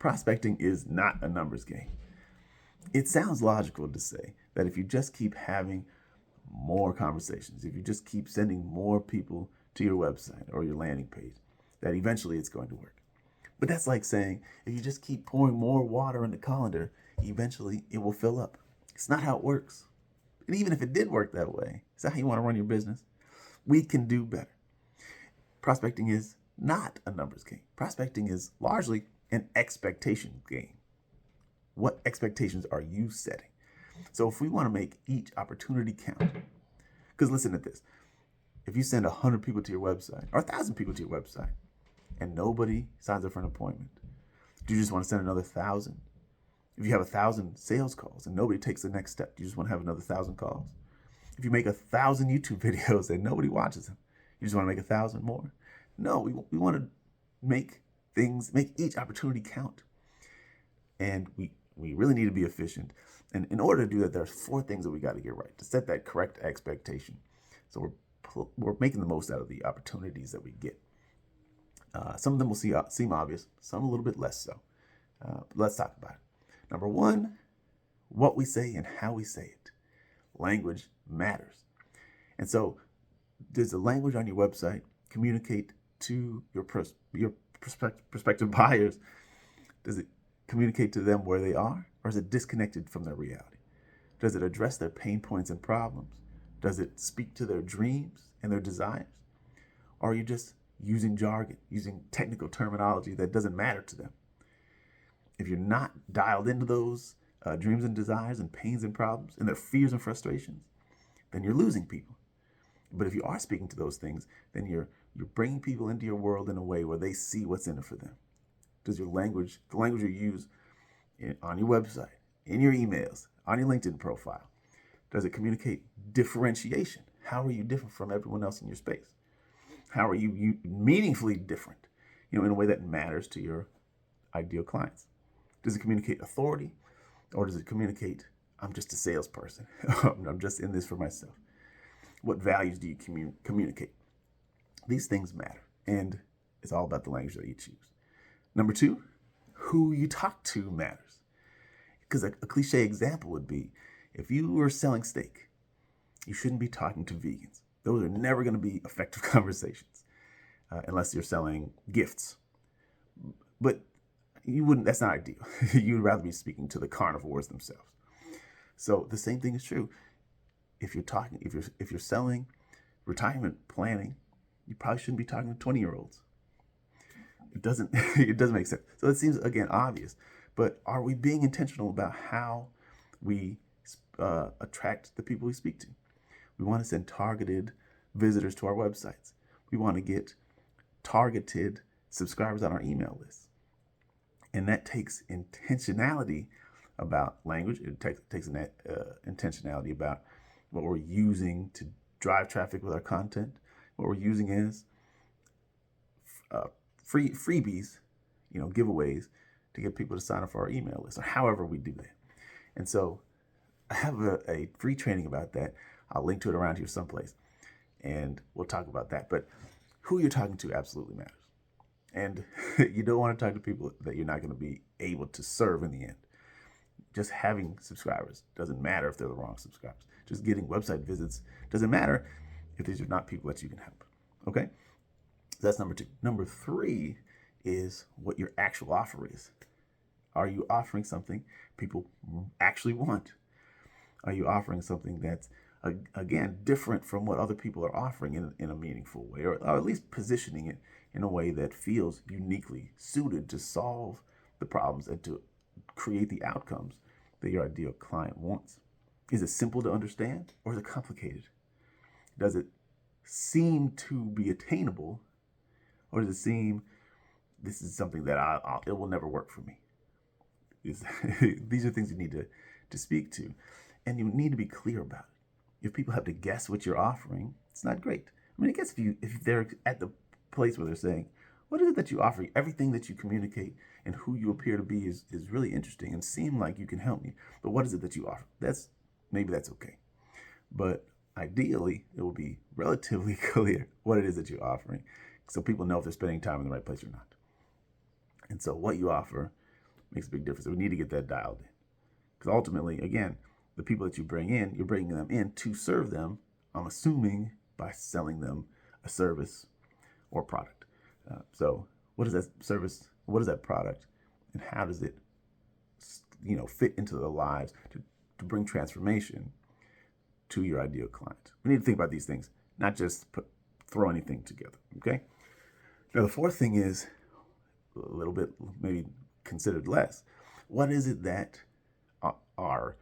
prospecting is not a numbers game. It sounds logical to say that if you just keep having more conversations, if you just keep sending more people to your website or your landing page, that eventually it's going to work. But that's like saying if you just keep pouring more water in the colander, eventually it will fill up. It's not how it works. And even if it did work that way, is that how you want to run your business? We can do better. Prospecting is not a numbers game. Prospecting is largely an expectation game. What expectations are you setting? So if we want to make each opportunity count, because listen to this, if you send 100 people to your website or 1,000 people to your website and nobody signs up for an appointment, do you just want to send another 1,000? If you have 1,000 sales calls and nobody takes the next step, do you just want to have another 1,000 calls? If you make 1,000 YouTube videos and nobody watches them, you just want to make 1,000 more? No, we want to make each opportunity count. And we really need to be efficient. And in order to do that, there's 4 things that we got to get right to set that correct expectation. So we're making the most out of the opportunities that we get. Some of them will seem obvious, some a little bit less so. Let's talk about it. Number 1, what we say and how we say it. Language matters. And so does the language on your website communicate to your prospective buyers? Does it communicate to them where they are, or is it disconnected from their reality? Does it address their pain points and problems? Does it speak to their dreams and their desires? Or are you just using jargon, using technical terminology that doesn't matter to them? If you're not dialed into those dreams and desires and pains and problems and their fears and frustrations, then you're losing people. But if you are speaking to those things, then you're bringing people into your world in a way where they see what's in it for them. Does the language you use on your website, in your emails, on your LinkedIn profile, does it communicate differentiation? How are you different from everyone else in your space? How are you meaningfully different, in a way that matters to your ideal clients? Does it communicate authority, or does it communicate, I'm just a salesperson, I'm just in this for myself? What values do you communicate? These things matter, and it's all about the language that you choose. Number 2, who you talk to matters. Because a cliche example would be, if you were selling steak, you shouldn't be talking to vegans. Those are never going to be effective conversations, unless you're selling gifts. But you wouldn't. That's not ideal. You'd rather be speaking to the carnivores themselves. So the same thing is true. If you're selling retirement planning, you probably shouldn't be talking to 20-year-olds. It doesn't make sense. So it seems, again, obvious. But are we being intentional about how we attract the people we speak to? We want to send targeted visitors to our websites. We want to get targeted subscribers on our email list. And that takes intentionality about language. It takes intentionality about what we're using to drive traffic with our content, what we're using as freebies, giveaways to get people to sign up for our email list, or however we do that. And so I have a free training about that. I'll link to it around here someplace, and we'll talk about that. But who you're talking to absolutely matters. And you don't want to talk to people that you're not going to be able to serve in the end. Just having subscribers doesn't matter if they're the wrong subscribers. Just getting website visits doesn't matter if these are not people that you can help. Okay? So that's number 2. Number 3 is what your actual offer is. Are you offering something people actually want? Are you offering something that's, again, different from what other people are offering in a meaningful way, or at least positioning it in a way that feels uniquely suited to solve the problems and to create the outcomes that your ideal client wants? Is it simple to understand, or is it complicated? Does it seem to be attainable, or does it seem this is something that it will never work for me? These are things you need to speak to, and you need to be clear about it. If people have to guess what you're offering, it's not great. I mean, I guess if they're at the place where they're saying, what is it that you offer? Everything that you communicate and who you appear to be is really interesting and seem like you can help me. But what is it that you offer? Maybe that's okay. But ideally, it will be relatively clear what it is that you're offering, so people know if they're spending time in the right place or not. And so what you offer makes a big difference. We need to get that dialed in. Because ultimately, again, the people that you bring in, you're bringing them in to serve them, I'm assuming, by selling them a service or product. So what is that service? What is that product? And how does it, fit into their lives to bring transformation to your ideal client? We need to think about these things, not just throw anything together, okay? Now, the fourth thing is a little bit maybe considered less. What is it that are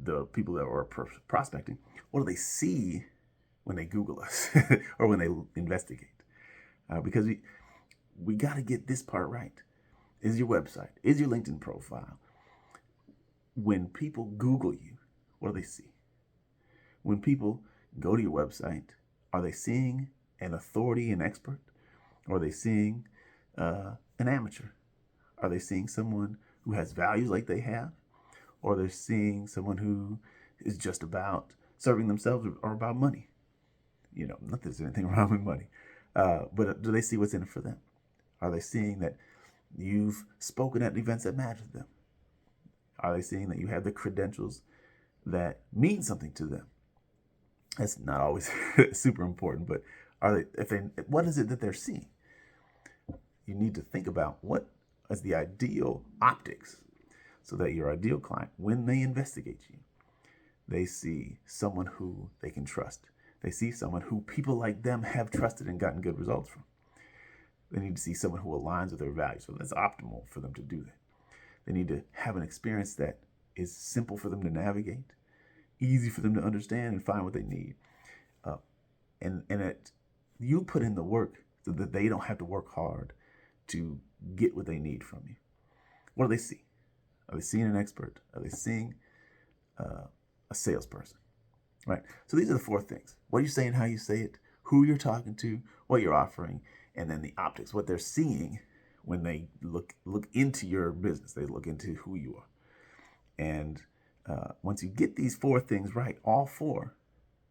the people that are prospecting, what do they see when they Google us or when they investigate? Because we got to get this part right. Is your website, is your LinkedIn profile, when people Google you, what do they see? When people go to your website, are they seeing an authority, an expert? Or are they seeing an amateur? Are they seeing someone who has values like they have? Or they're seeing someone who is just about serving themselves or about money? Not that there's anything wrong with money. But do they see what's in it for them? Are they seeing that you've spoken at events that matter to them? Are they seeing that you have the credentials that mean something to them? That's not always super important, but what is it that they're seeing? You need to think about what is the ideal optics so that your ideal client, when they investigate you, they see someone who they can trust. They see someone who people like them have trusted and gotten good results from. They need to see someone who aligns with their values. So that's optimal for them to do that. They need to have an experience that is simple for them to navigate, easy for them to understand and find what they need. And that you put in the work so that they don't have to work hard to get what they need from you. What do they see? Are they seeing an expert? Are they seeing a salesperson? Right. So these are the four things: what you say and how you say it, who you're talking to, what you're offering, and then the optics, what they're seeing when they look into your business. They look into who you are. And once you get these four things right, all four,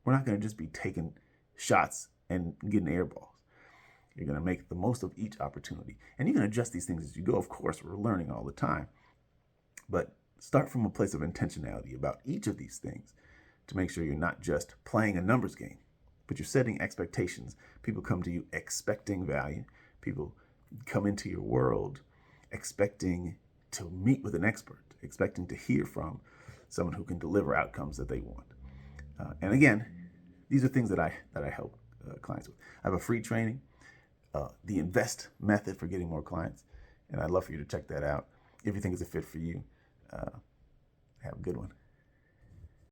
we're not going to just be taking shots and getting air balls. You're going to make the most of each opportunity. And you can adjust these things as you go. Of course, we're learning all the time. But start from a place of intentionality about each of these things to make sure you're not just playing a numbers game, but you're setting expectations. People come to you expecting value. People come into your world expecting to meet with an expert, expecting to hear from someone who can deliver outcomes that they want. And again, these are things that I help clients with. I have a free training, the Invest Method for Getting More Clients, and I'd love for you to check that out if you think it's a fit for you. Have a good one.